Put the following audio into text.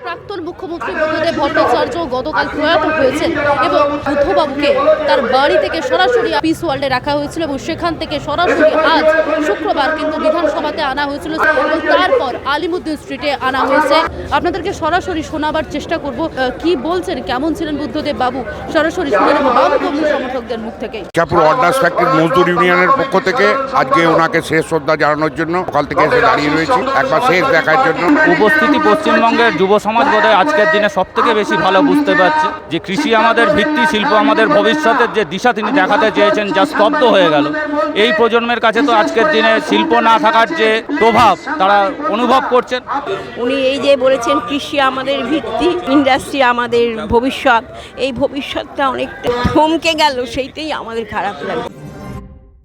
প্রাক্তন মুখ্যমন্ত্রী বুদ্ধদেব ভট্টাচার্য গতকাল প্রয়াত হয়েছেন এবং বুদ্ধবাবুকে তার বাড়ি থেকে সরাসরি পিস ওয়ার্ল্ডে রাখা হয়েছিল এবং সেখান থেকে সরাসরি আজ শুক্রবার কিন্তু বিধানসভাতে আনা হয়েছিল এবং তারপর আলিমুদ্দিন স্ট্রিটে আনা হয়েছে। আপনাদেরকে সরাসরি শোনাবার চেষ্টা করব কি বলছেন, কেমন ছিলেন বুদ্ধদেব বাবু, সরাসরি শুনে নেব বামপন্থী সমর্থকদের মুখ থেকে। মির্জাপুর অর্ডার্স ফ্যাক্টরি মজদুর ইউনিয়নের পক্ষ থেকে আজকে ওনাকে শেষ শ্রদ্ধা জানানোর জন্য সকাল থেকে এসে দাঁড়িয়ে রয়েছি একবার শেষ দেখার জন্য। উপস্থিতি পশ্চিমবঙ্গের যুব সমাজ বোধহয় আজকের দিনে সব থেকে বেশি ভালো বুঝতে পারছে যে কৃষি আমাদের ভিত্তি, শিল্প আমাদের ভবিষ্যতের যে দিশা তিনি দেখাতে চেয়েছেন, যা স্তব্ধ হয়ে গেল। এই প্রজন্মের কাছে তো আজকের দিনে শিল্প না থাকার যে প্রভাব তারা অনুভব করছেন। উনি এই যে বলেছেন কৃষি আমাদের ভিত্তি, ইন্ডাস্ট্রি আমাদের ভবিষ্যৎ, এই ভবিষ্যৎটা অনেকটা থমকে গেল, সেইটাই আমাদের খারাপ লাগে।